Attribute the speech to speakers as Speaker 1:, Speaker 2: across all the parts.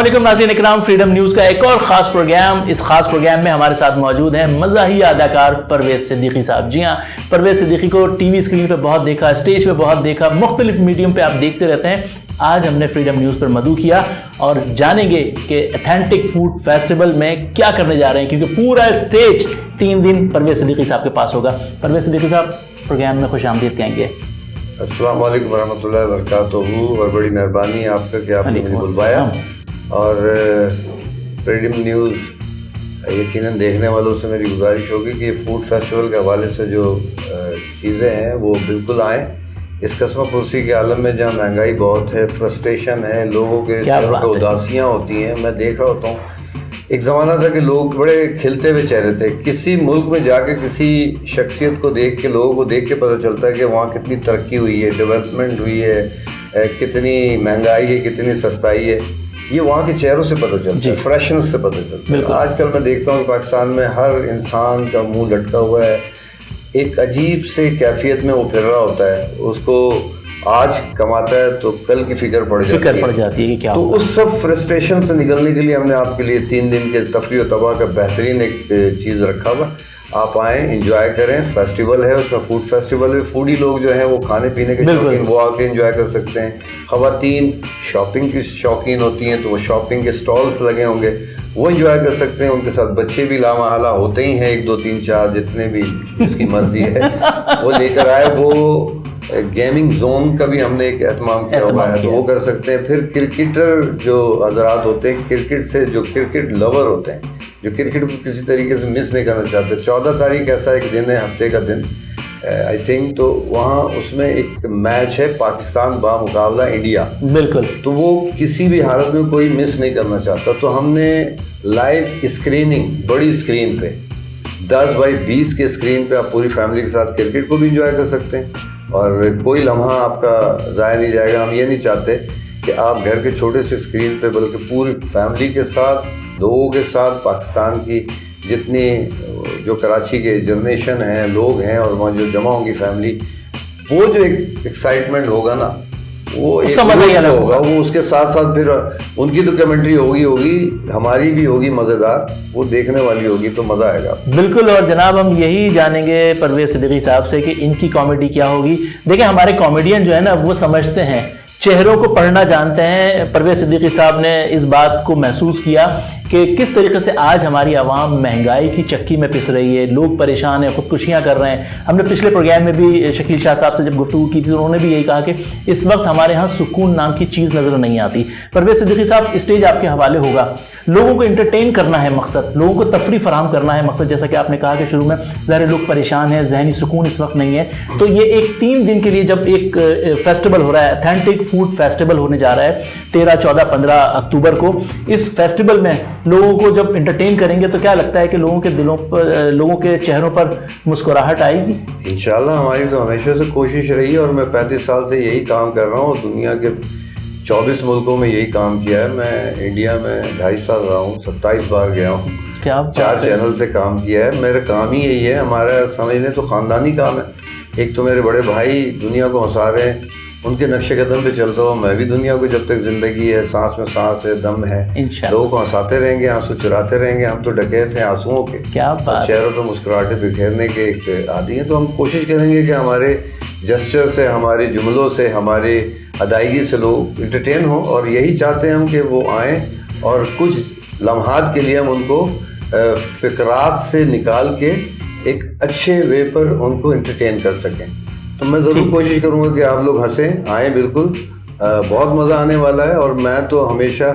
Speaker 1: अस्सलाम नाज़रीन इकराम, freedom news का एक और ख़ास प्रोग्राम। इस ख़ास प्रोग्राम में हमारे साथ मौजूद हैं मज़ाहिया अदाकार परवेज़ सिद्दीकी साहब। जी हाँ, परवेज़ सिद्दीकी को टीवी स्क्रीन पे बहुत देखा, स्टेज पे बहुत देखा, मुख्तलिफ मीडियम पे आप देखते रहते हैं। आज हमने फ्रीडम न्यूज़ पर मदऊ किया और जानेंगे कि ऑथेंटिक फूड फेस्टिवल में क्या करने जा रहे हैं, क्योंकि पूरा स्टेज 3 दिन परवेज़ सिद्दीकी साहब के पास होगा। परवेज़ सिद्दीकी साहब, प्रोग्राम में खुश आमदीद कहेंगे।
Speaker 2: अस्सलाम वालेकुम वरहमतुल्लाहि वबरकातुहू। और बड़ी मेहरबानी आपका कि आपने मुझे बुलवाया। और फ्रीडम न्यूज़ यकीनन देखने वालों से मेरी गुजारिश होगी कि फूड फेस्टिवल के हवाले से जो चीज़ें हैं वो बिल्कुल आएँ। इस कस्म पुरसी के आलम में जहाँ महंगाई बहुत है, फ्रस्ट्रेशन है, लोगों के चेहरों पे उदासियाँ होती हैं। मैं देख रहा होता हूँ, एक ज़माना था कि लोग बड़े खिलते हुए चेहरे थे। किसी मुल्क में जाके किसी शख्सियत को देख के, लोगों को देख के पता चलता है कि वहाँ कितनी तरक्की हुई है, डेवलपमेंट हुई है, कितनी महंगाई है, कितनी सस्ताई है। ये वहाँ के चेहरों से पता चलता है, फ्रेशनेस से पता चलता है। आजकल मैं देखता हूँ कि पाकिस्तान में हर इंसान का मुंह लटका हुआ है, एक अजीब से कैफियत में वो फिर रहा होता है। उसको आज कमाता है तो कल की फिक्र पड़ जाती है कि क्या। तो उस सब फ्रस्ट्रेशन से निकलने के लिए हमने आपके लिए 3 दिन के तफरीह तबाह का बेहतरीन एक चीज़ रखा हुआ। आप आएँ, एंजॉय करें। फेस्टिवल है, उसमें फूड फेस्टिवल है। फूडी लोग जो हैं वो खाने पीने के शौकीन, वो आके एंजॉय कर सकते हैं। ख़वातीन शॉपिंग की शौकीन होती हैं तो वो शॉपिंग के स्टॉल्स लगे होंगे, वो एंजॉय कर सकते हैं। उनके साथ बच्चे भी लामहला होते ही हैं, 1 2 3 4 जितने भी जिसकी मर्जी है वो लेकर आए। वो गेमिंग जोन का भी हमने एक एहतमाम किया हुआ है, तो वो कर सकते हैं। फिर क्रिकेटर जो हजरात होते हैं, क्रिकेट से जो क्रिकेट लवर होते हैं, जो क्रिकेट को किसी तरीके से मिस नहीं करना चाहते, 14 तारीख ऐसा एक दिन है, हफ्ते का दिन आई थिंक, तो वहाँ उसमें एक मैच है पाकिस्तान बामुकाबला इंडिया। बिल्कुल। तो वो किसी भी हालत में कोई मिस नहीं करना चाहता। तो हमने लाइव स्क्रीनिंग बड़ी स्क्रीन पे 10 बाई 20 के स्क्रीन पे आप पूरी फैमिली के साथ क्रिकेट को भी इंजॉय कर सकते हैं और कोई लम्हा आपका ज़ाया नहीं जाएगा। हम ये नहीं चाहते कि आप घर के छोटे से स्क्रीन पे, बल्कि पूरी फैमिली के साथ, लोगों के साथ, पाकिस्तान की जितनी जो कराची के जनरेशन हैं, लोग हैं, और वहाँ जो जमा होंगी फैमिली, वो जो एक एक्साइटमेंट होगा ना, वो एक मज़ा ही अलग होगा। वो उसके साथ साथ फिर उनकी तो कमेंट्री होगी, हमारी भी होगी मज़ेदार, वो देखने वाली होगी, तो मज़ा आएगा।
Speaker 1: बिल्कुल। और जनाब, हम यही जानेंगे परवेज़ सिद्दीकी साहब से कि इनकी कॉमेडी क्या होगी। देखिए, हमारे कॉमेडियन जो है ना, वो समझते हैं, चेहरों को पढ़ना जानते हैं। परवेज़ सिद्दीकी साहब ने इस बात को महसूस किया कि किस तरीके से आज हमारी आवाम महंगाई की चक्की में पिस रही है, लोग परेशान हैं, खुदकुशियाँ कर रहे हैं। हमने पिछले प्रोग्राम में भी शकील शाह साहब से जब गुफ्तगू की थी, उन्होंने भी यही कहा कि इस वक्त हमारे यहाँ सुकून नाम की चीज़ नज़र नहीं आती। परवेज़ सिद्दीकी साहब, स्टेज आपके हवाले होगा। लोगों को इंटरटेन करना है मकसद, लोगों को तफरीह फराहम करना है मकसद। जैसा कि आपने कहा कि शुरू में ज़ाहिर लोग परेशान हैं, जहनी सुकून इस वक्त नहीं है। तो ये एक 3 दिन के लिए जब एक फेस्टिवल हो रहा है, ऑथेंटिक फूड फेस्टिवल होने जा रहा है 13, 14, 15 अक्टूबर को। इस फेस्टिवल में लोगों को जब इंटरटेन करेंगे तो क्या लगता है कि लोगों के दिलों पर, लोगों के चेहरों पर मुस्कुराहट आएगी?
Speaker 2: इंशाल्लाह। हमारी तो हमेशा से कोशिश रही है और मैं 35 साल से यही काम कर रहा हूँ। दुनिया के 24 मुल्कों में यही काम किया है। मैं इंडिया में 2.5 साल रहा हूँ, 27 बार गया हूँ, 4 चैनल से काम किया है। मेरा काम ही यही है, हमारा समझ लें तो ख़ानदानी काम है। एक तो मेरे बड़े भाई दुनिया को हंसा रहे हैं, उनके नक्शे कदम पे चलता हूँ मैं भी दुनिया को, जब तक ज़िंदगी है, सांस में सांस है, दम है, लोगों को हंसाते रहेंगे, आंसू चुराते रहेंगे। हम तो डकैत हैं आंसुओं के, क्या बात, चेहरों पे मुस्कुराहटें बिखेरने के एक आदी हैं। तो हम कोशिश करेंगे कि हमारे जेस्चर से, हमारे जुमलों से, हमारी अदायगी से लोग इंटरटेन हों। और यही चाहते हैं हम कि वो आएँ और कुछ लम्हात के लिए हम उनको फ़िक्रात से निकाल के एक अच्छे वे पर उनको इंटरटेन कर सकें। तो मैं ज़रूर कोशिश करूँगा कि आप लोग हंसें, आएँ। बिल्कुल, बहुत मज़ा आने वाला है। और मैं तो हमेशा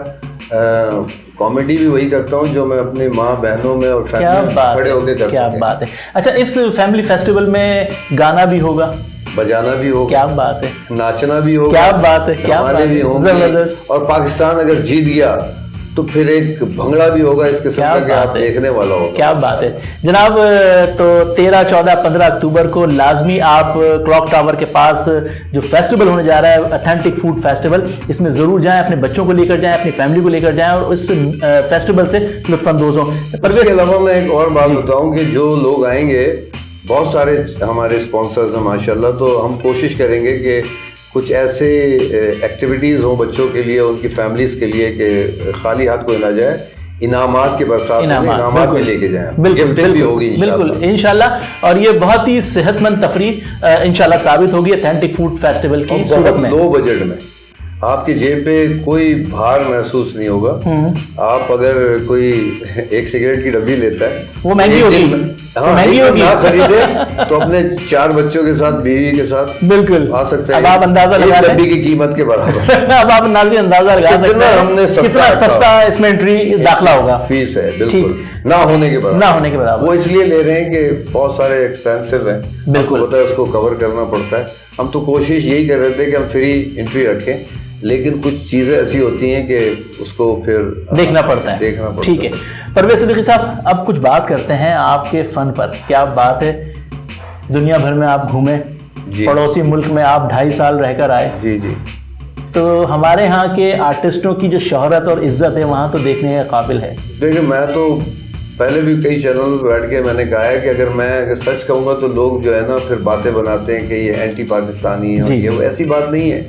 Speaker 2: कॉमेडी भी वही करता हूँ जो मैं अपनी माँ बहनों में और फैमिली में खड़े होकर कर सकूँ।
Speaker 1: क्या बात है। अच्छा, इस फैमिली फेस्टिवल में गाना भी होगा,
Speaker 2: बजाना भी होगा,
Speaker 1: क्या बात है,
Speaker 2: नाचना भी होगा,
Speaker 1: क्या बात है, क्या बात
Speaker 2: भी होंगे, जबरदस्त। और पाकिस्तान अगर जीत गया तो फिर एक भंगड़ा भी होगा इस किस्म का कि आप देखने वाला होगा।
Speaker 1: क्या बात है जनाब। तो 13, 14, 15 अक्टूबर को लाजमी आप क्लॉक टावर के पास जो फेस्टिवल होने जा रहा है, ऑथेंटिक फूड फेस्टिवल, इसमें ज़रूर जाएं, अपने बच्चों को लेकर जाएं, अपनी फैमिली को लेकर जाएं और इस फेस्टिवल से लुत्फ़अंदोज़ हों।
Speaker 2: इसके अलावा मैं एक और बात बताऊँ कि जो लोग आएंगे, बहुत सारे हमारे स्पॉन्सर्स हैं माशाल्लाह, तो हम कोशिश करेंगे कि کچھ ایسے ایکٹیویٹیز ہوں بچوں کے لیے، ان کی فیملیز کے لیے، کہ خالی ہاتھ کوئی نہ جائے، انعامات کے برسات انعامات میں لے کے جائیں، گفٹنگ بھی ہوگی
Speaker 1: بالکل انشاءاللہ. اور یہ بہت ہی صحت مند تفریح انشاءاللہ ثابت ہوگی اتھینٹک فوڈ فیسٹیول کی صورت میں.
Speaker 2: لو بجٹ میں آپ کی جیب پہ کوئی بھار محسوس نہیں ہوگا. آپ اگر کوئی ایک سگریٹ کی ڈبی لیتا ہے
Speaker 1: وہ مہنگی ہوگی،
Speaker 2: مہنگی ہوگی، نہ خریدے تو اپنے 4 بچوں کے ساتھ، بیوی کے ساتھ
Speaker 1: بالکل
Speaker 2: آ سکتے ہیں.
Speaker 1: اب آپ اندازہ لگا
Speaker 2: ایک ڈبی کی قیمت کے برابر.
Speaker 1: اب آپ ناظرین اندازہ لگا سکتے ہیں کتنا سستا اس میں انٹری داخلہ ہوگا.
Speaker 2: فیس ہے بالکل نہ ہونے کے برابر. وہ اس لیے لے رہے ہیں کہ بہت سارے ایکسپینسو ہیں، بالکل ہوتا ہے، اس کو کور کرنا پڑتا ہے. ہم تو کوشش یہی کر رہے تھے کہ ہم فری انٹری رکھیں، لیکن کچھ چیزیں ایسی ہوتی ہیں کہ اس کو پھر
Speaker 1: دیکھنا پڑتا ہے. ٹھیک ہے پرویز صدیقی صاحب، اب کچھ بات کرتے ہیں آپ کے فن پر. کیا بات ہے، دنیا بھر میں آپ گھومے، پڑوسی ملک میں آپ 2.5 سال رہ کر آئے.
Speaker 2: جی جی.
Speaker 1: تو ہمارے ہاں کے آرٹسٹوں کی جو شہرت اور عزت ہے وہاں تو دیکھنے کے قابل ہے.
Speaker 2: دیکھیں میں تو پہلے بھی کئی چینل پہ بیٹھ کے میں نے کہا ہے کہ اگر میں سچ کہوں گا تو لوگ جو ہے نا پھر باتیں بناتے ہیں کہ یہ اینٹی پاکستانی ہے. یہ ایسی بات نہیں ہے.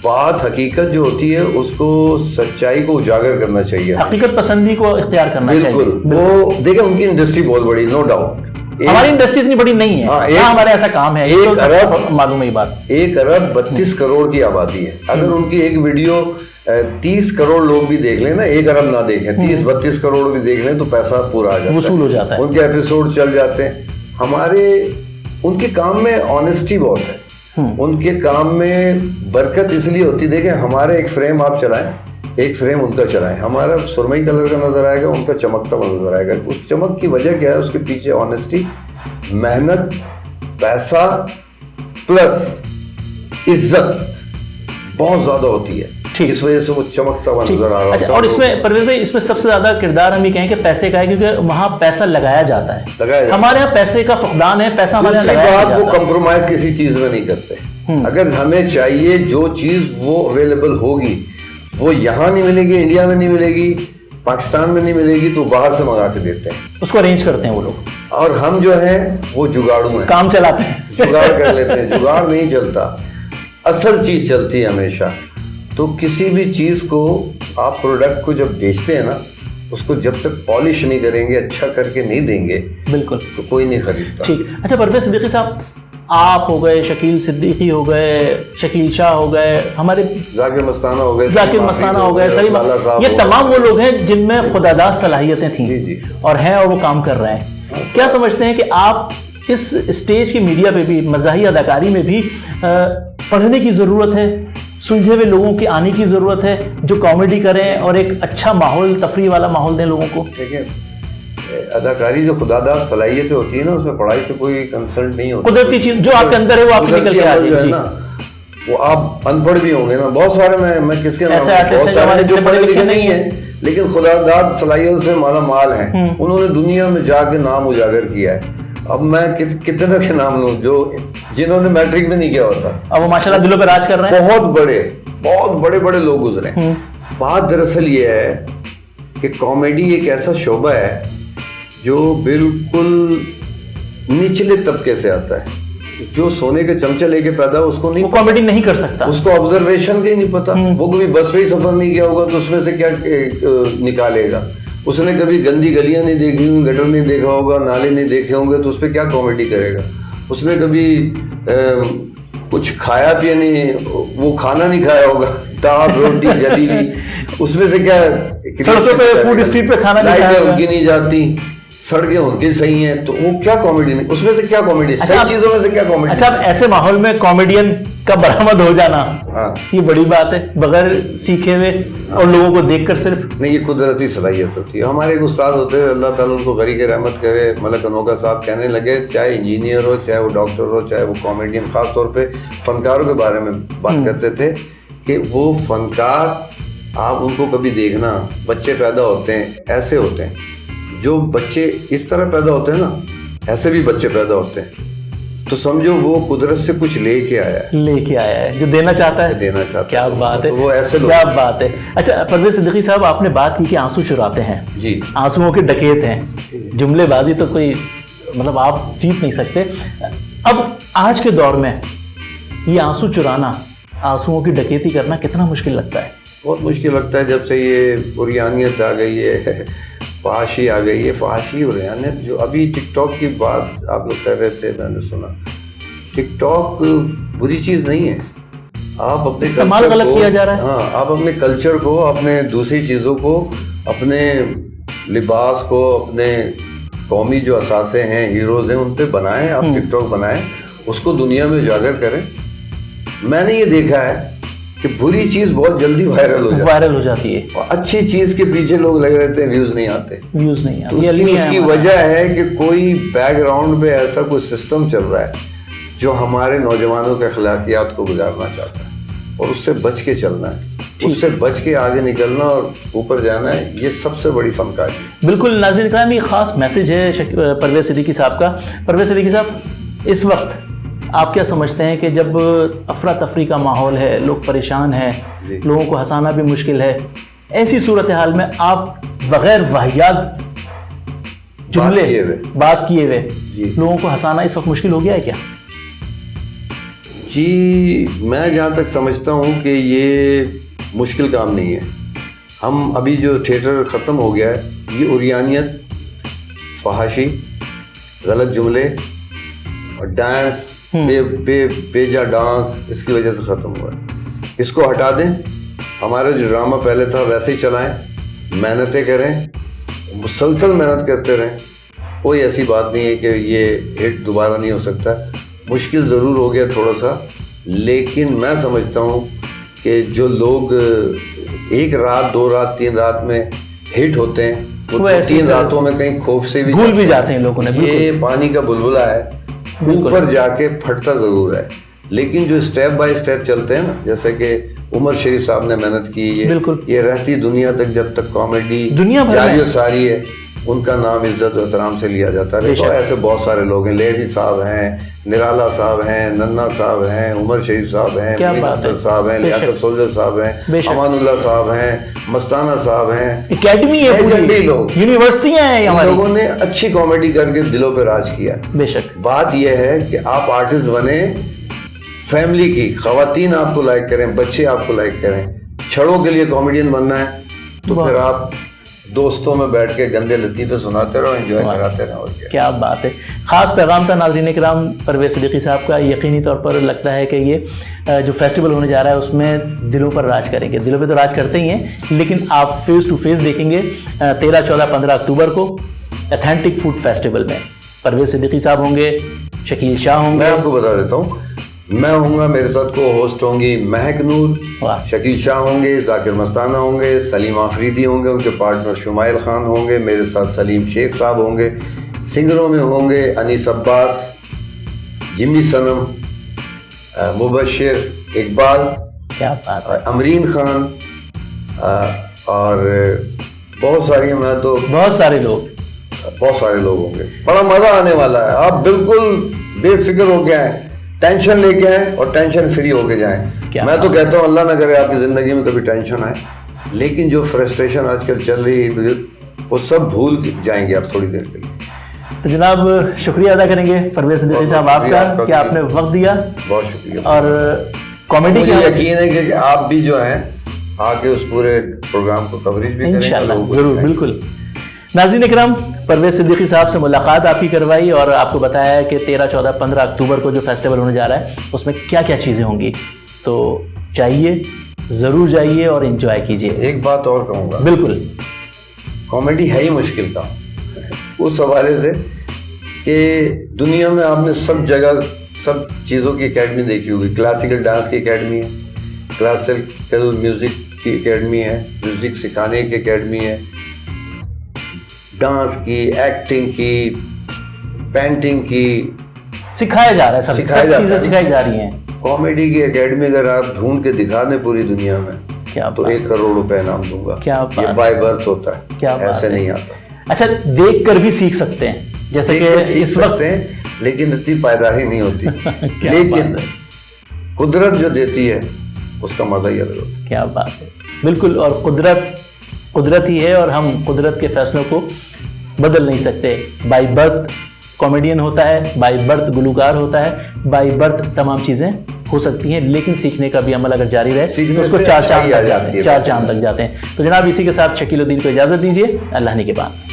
Speaker 2: بات حقیقت جو ہوتی ہے اس کو، سچائی کو اجاگر کرنا چاہیے،
Speaker 1: حقیقت پسندی کو اختیار کرنا چاہیے.
Speaker 2: بالکل. وہ دیکھیں ان کی انڈسٹری بہت بڑی، نو ڈاؤٹ.
Speaker 1: ہماری انڈسٹری اتنی بڑی نہیں ہے، ہمارا ایسا کام ہے.
Speaker 2: 1 ارب
Speaker 1: معلوم ہے بات،
Speaker 2: 1 ارب 32 کروڑ کی آبادی ہے. اگر ان کی ایک ویڈیو 30 کروڑ لوگ بھی دیکھ لیں نا، 1 ارب نہ دیکھیں، 30-32 کروڑ بھی دیکھ لیں تو پیسہ پورا آ جاتا ہے،
Speaker 1: وصول ہو جاتا ہے.
Speaker 2: ان کے ایپیسوڈ چل جاتے ہیں. ان کے کام میں آنیسٹی بہت ہے. ان کے کام میں برکت اس لیے ہوتی. دیکھیں ہمارے ایک فریم آپ چلائیں، ایک فریم ان کا چلائیں، ہمارا سرمئی کلر کا نظر آئے گا، ان کا چمکتا ہوا نظر آئے گا. اس چمک کی وجہ کیا ہے؟ اس کے پیچھے آنیسٹی، محنت، پیسہ پلس عزت بہت زیادہ ہوتی ہے. اس وجہ سے وہ چمکتا ہوا نظر آ رہا ہے.
Speaker 1: اور اس میں پرویز بھائی، اس میں سب سے زیادہ کردار ہم یہ کہیں کہ پیسے کا ہے، کیونکہ وہاں پیسہ لگایا جاتا ہے. ہمارے یہاں پیسے کا فقدان ہے، پیسہ ہمارے یہاں لگایا جاتا ہے.
Speaker 2: وہ کمپرومائز کسی چیز میں نہیں کرتے. اگر ہمیں چاہیے جو چیز وہ اویلیبل ہوگی وہ یہاں نہیں ملے گی، انڈیا میں نہیں ملے گی، پاکستان میں نہیں ملے گی، تو باہر سے منگا کے دیتے ہیں،
Speaker 1: اس کو ارینج کرتے ہیں وہ لوگ.
Speaker 2: اور ہم جو ہیں وہ جگاڑوں ہیں،
Speaker 1: کام چلاتے ہیں،
Speaker 2: جگاڑ کر لیتے ہیں. جگاڑ نہیں چلتا، اصل چیز چلتی ہے ہمیشہ. تو کسی بھی چیز کو آپ پروڈکٹ کو جب بیچتے ہیں نا، اس کو جب تک پالش نہیں کریں گے، اچھا کر کے نہیں دیں گے، بالکل، تو کوئی نہیں خریدتا.
Speaker 1: ٹھیک. اچھا پرویز صدیقی صاحب، آپ ہو گئے، شکیل صدیقی ہو گئے، شکیل شاہ ہو گئے، ہمارے
Speaker 2: ذاکر مستانہ ہو گئے،
Speaker 1: سلیم، یہ تمام وہ لوگ ہیں جن میں خداداد صلاحیتیں تھیں اور ہیں، اور وہ کام کر رہے ہیں. کیا سمجھتے ہیں کہ آپ اس اسٹیج کی میڈیا پہ بھی، مزاحی اداکاری میں بھی پڑھنے کی ضرورت ہے، سلجھے ہوئے لوگوں کی آنے کی ضرورت ہے جو کامیڈی کریں اور ایک اچھا ماحول، تفریح والا ماحول دیں لوگوں کو؟
Speaker 2: دیکھیں اداکاری جو خداداد صلاحیتیں ہوتی ہیں نا، اس میں پڑھائی سے کوئی کنسلٹ نہیں ہوتا.
Speaker 1: قدرتی چیز جو آپ کے اندر ہے وہ آپ کی نکل کے آتی ہے
Speaker 2: نا. وہ آپ ان پڑھ بھی ہوں گے نا، بہت سارے میں کس کے نام،
Speaker 1: بہت سارے
Speaker 2: جو پڑھے لکھے نہیں ہیں لیکن خداداد صلاحیتوں سے مالا مال ہیں. انہوں نے دنیا میں جا کے نام اجاگر کیا ہے. اب میں کتنے کے نام لوں جنہوں نے میٹرک میں نہیں کیا ہوتا،
Speaker 1: اب وہ ماشاءاللہ دلوں پہ راج کر رہے ہیں.
Speaker 2: بہت بڑے لوگ گزرے. بات دراصل یہ ہے کہ کامیڈی ایک ایسا شعبہ ہے جو بالکل نچلے طبقے سے آتا ہے. جو سونے کے چمچہ لے کے پیدا اس کو نہیں،
Speaker 1: کامیڈی نہیں کر سکتا،
Speaker 2: اس کو آبزرویشن کا ہی نہیں پتا. وہ کبھی بس پہ ہی سفر نہیں کیا ہوگا تو اس میں سے کیا نکالے گا. اس نے کبھی گندی گلیاں نہیں دیکھی ہوئی، گٹر نہیں دیکھا ہوگا، نالے نہیں دیکھے ہوں گے، تو اس پہ کیا کامیڈی کرے گا. اس نے کبھی کچھ کھایا پیا نہیں، وہ کھانا نہیں کھایا ہوگا، دال روٹی جلی ہوئی، اس میں سے کیا
Speaker 1: سڑکوں پہ فوڈ اسٹریٹ پہ کھانا نہیں کھایا،
Speaker 2: ان کی نہیں جاتی، سڑکیں ان کی صحیح ہیں، تو وہ کیا کامیڈی نہیں، اس میں سے کیا کامیڈی، صحیح چیزوں میں سے کیا کامیڈی.
Speaker 1: اچھا اب ایسے ماحول میں کامیڈین کا برآمد ہو جانا یہ بڑی بات ہے، بغیر سیکھے ہوئے اور لوگوں کو دیکھ کر صرف.
Speaker 2: نہیں، یہ قدرتی صلاحیت ہوتی ہے. ہمارے ایک استاد ہوتے ہیں، اللہ تعالیٰ ان کو غریق رحمت کرے، ملک انوکھا صاحب، کہنے لگے چاہے انجینئر ہو، چاہے وہ ڈاکٹر ہو، چاہے وہ کامیڈین، خاص طور پہ فنکاروں کے بارے میں بات کرتے تھے کہ وہ فنکار آپ ان کو کبھی دیکھنا، بچے پیدا ہوتے ہیں ایسے ہوتے ہیں، جو بچے اس طرح پیدا ہوتے ہیں نا، ایسے بھی بچے پیدا ہوتے ہیں، تو سمجھو وہ قدرت سے کچھ لے کے آیا ہے
Speaker 1: جو دینا چاہتا ہے. کیا بات ہے،
Speaker 2: وہ ایسے لوگ،
Speaker 1: کیا بات ہے. اچھا پرویز صدیقی صاحب، آپ نے بات کی کہ آنسو چراتے ہیں.
Speaker 2: جی،
Speaker 1: آنسوؤں کے ڈکیت ہیں، جملے بازی تو کوئی مطلب آپ جیت نہیں سکتے. اب آج کے دور میں یہ آنسو چرانا आंसुओं की डकैती करना कितना मुश्किल लगता है?
Speaker 2: बहुत मुश्किल लगता है जब से ये उरियानियत आ गई है, फहाशी आ गई है। फहाशी उरियानियत जो अभी टिकटॉक की बात आप लोग कर रहे थे, मैंने सुना टिकटॉक बुरी चीज़ नहीं है। आप अपने
Speaker 1: इस्तेमाल गलत किया जा रहा है।
Speaker 2: हाँ, आप अपने कल्चर को, अपने दूसरी चीज़ों को, अपने लिबास को, अपने कौमी जो असासे हैं, हीरोज़ हैं, उन पे बनाएं। आप टिकटॉक बनाएं, उसको दुनिया में उजागर करें। मैंने ये देखा है कि बुरी चीज़ बहुत जल्दी वायरल हो जाती है और अच्छी चीज़ के पीछे लोग लगे रहते हैं, व्यूज़ नहीं आते। तो उसकी वजह है कि कोई बैकग्राउंड में ऐसा कोई सिस्टम चल रहा है जो हमारे नौजवानों के अखलाकियात को गुजारना चाहता है, और उससे बच के चलना है, उससे बच के आगे निकलना और ऊपर जाना है। ये सबसे बड़ी फनकारी है।
Speaker 1: बिल्कुल नाज़रीन इकराम, ये ख़ास मैसेज है परवेज़ सिद्दीकी साहब का। परवेज़ सिद्दीकी साहब, इस वक्त आप क्या समझते हैं कि जब अफरा तफरी का माहौल है, लोग परेशान हैं, लोगों को हंसाना भी मुश्किल है, ऐसी सूरत हाल में आप बग़ैर वाहियात जुमले बात किए हुए लोगों को हंसाना इस वक्त मुश्किल हो गया है क्या?
Speaker 2: जी, मैं जहाँ तक समझता हूँ कि ये मुश्किल काम नहीं है। हम अभी जो थिएटर ख़त्म हो गया है, ये उरियानियत, फहाशी, गलत जुमले और डांस, बेजा डांस, इसकी वजह से ख़त्म हुआ है। इसको हटा दें, हमारा जो ड्रामा पहले था वैसे ही चलाएं, मेहनतें करें, मुसलसल मेहनत करते रहें। कोई ऐसी बात नहीं है कि ये हिट दोबारा नहीं हो सकता। मुश्किल ज़रूर हो गया थोड़ा सा, लेकिन मैं समझता हूँ कि जो लोग एक रात, 2 रात, 3 रात में हिट होते हैं, वो 3 रातों में कहीं खौफ से भी
Speaker 1: भूल भी जाते हैं लोगों ने।
Speaker 2: ये पानी का बुलबुला है, ऊपर जाके फटता ज़रूर है, लेकिन जो स्टेप बाय स्टेप चलते हैं ना, जैसे कि उमर शरीफ साहब ने मेहनत की, ये रहती दुनिया तक जब तक कॉमेडी जारी और सारी है, उनका नाम इज्जत और एहतराम से लिया जाता है। तो ऐसे बहुत सारे लोग हैं, लेहरी साहब हैं, निराला साहब हैं, नन्ना साहब हैं, उमर शरीफ साहब हैं, अख्तर साहब हैं, लियाकत सोल्जर साहब हैं, अमानुल्लाह साहब हैं, मस्ताना साहब हैं,
Speaker 1: एकेडमी है, लोग यूनिवर्सिटियां हैं।
Speaker 2: इन लोगों ने अच्छी कॉमेडी करके दिलों पे राज किया।
Speaker 1: बेशक
Speaker 2: बात यह है कि आप आर्टिस्ट बने, फैमिली की खवातीन आपको लाइक करें, बच्चे आपको लाइक करें। छड़ों के लिए कॉमेडियन बनना है तो फिर आप दोस्तों में बैठ के गंदे लतीफ़े सुनाते रहो, एंजॉय कराते रहो।
Speaker 1: क्या बात है। ख़ास पैगाम था नाज़रीन इकराम परवेज़ सिद्दीकी साहब का। यकीनी तौर पर लगता है कि ये जो फेस्टिवल होने जा रहा है उसमें दिलों पर राज करेंगे। दिलों पे तो राज करते ही हैं, लेकिन आप फेस टू फेस देखेंगे 13, 14, 15 अक्टूबर को ऑथेंटिक फूड फेस्टिवल में परवेज़ सिद्दीकी साहब होंगे, शकील शाह होंगे।
Speaker 2: मैं आपको बता देता हूँ, मैं होऊंगा, मेरे साथ को होस्ट होंगी महक नूर, शकील शाह होंगे, जाकिर मस्ताना होंगे, सलीम आफरीदी होंगे, उनके पार्टनर शुमाइल खान होंगे, मेरे साथ सलीम शेख साहब होंगे। सिंगरों में होंगे अनीस अब्बास, जिमी सनम, मुबशिर, इकबाल,
Speaker 1: क्या बात,
Speaker 2: अमरीन खान और बहुत सारे
Speaker 1: बहुत सारे लोग
Speaker 2: होंगे। बड़ा मज़ा आने वाला है। आप बिल्कुल बेफिक्र हो गए हैं, टेंशन लेके आए और टेंशन फ्री होके जाएं। मैं तो कहता हूँ अल्लाह ना करे आपकी ज़िंदगी में कभी टेंशन आए, लेकिन जो फ्रस्ट्रेशन आजकल चल रही है वो सब भूल जाएंगे आप थोड़ी देर के लिए।
Speaker 1: तो जनाब शुक्रिया अदा करेंगे परवेज़ सिद्दीकी साहब आपका कि आपने वक्त दिया।
Speaker 2: बहुत शुक्रिया।
Speaker 1: और कॉमेडी
Speaker 2: मुझे यकीन है कि आप भी जो हैं आके उस पूरे प्रोग्राम को कवरेज भी करेंगे
Speaker 1: इंशाल्लाह, ज़रूर, बिल्कुल। नाज़रीन इकराम, परवेज़ सिद्दीकी साहब से मुलाकात आपकी करवाई और आपको बताया कि 13, 14, 15 अक्टूबर को जो फेस्टिवल होने जा रहा है उसमें क्या क्या चीज़ें होंगी। तो जाइए, ज़रूर जाइए और एंजॉय कीजिए।
Speaker 2: एक बात और कहूँगा,
Speaker 1: बिल्कुल,
Speaker 2: कॉमेडी है ही मुश्किल काम उस हवाले से कि दुनिया में आपने सब जगह सब चीज़ों की एकेडमी देखी होगी। क्लासिकल डांस की एकेडमी है, क्लासिकल म्यूज़िक की एकेडमी है, म्यूज़िक सिखाने की एकेडमी है, डांस की, एक्टिंग की, पेंटिंग की,
Speaker 1: सिखाया जा रहा है, सब चीज़ें सिखाई जा रही हैं।
Speaker 2: कॉमेडी की एकेडमी अगर आप ढूंढ के दिखा दें पूरी दुनिया में तो 1 करोड़ रुपए इनाम दूंगा।
Speaker 1: क्या
Speaker 2: ये बाय बर्थ होता है,
Speaker 1: क्या
Speaker 2: ऐसे नहीं आता।
Speaker 1: अच्छा, देख कर भी सीख सकते हैं, जैसे कि इस वक्त
Speaker 2: हैं, लेकिन इतनी पैदाही नहीं होती लेकिन कुदरत जो देती है उसका मजा ही अलग होता है।
Speaker 1: क्या बात है, बिल्कुल। और कुदरत ही है और हम कुदरत के फैसलों को बदल नहीं सकते। बाय बर्थ कॉमेडियन होता है, बाय बर्थ गुलूकार होता है, बाय बर्थ तमाम चीज़ें ہو سکتی ہیں، لیکن سیکھنے کا بھی عمل اگر جاری رہے تو اس کو
Speaker 2: سے
Speaker 1: چار
Speaker 2: اچھائی
Speaker 1: چاند
Speaker 2: آ
Speaker 1: لگ
Speaker 2: جاتی
Speaker 1: جاتے
Speaker 2: ہے۔
Speaker 1: ہیں، 4 چاند لگ جاتے ہیں۔ تو جناب اسی کے ساتھ شکیل الدین کو اجازت دیجیے، اللہ نے کے بعد۔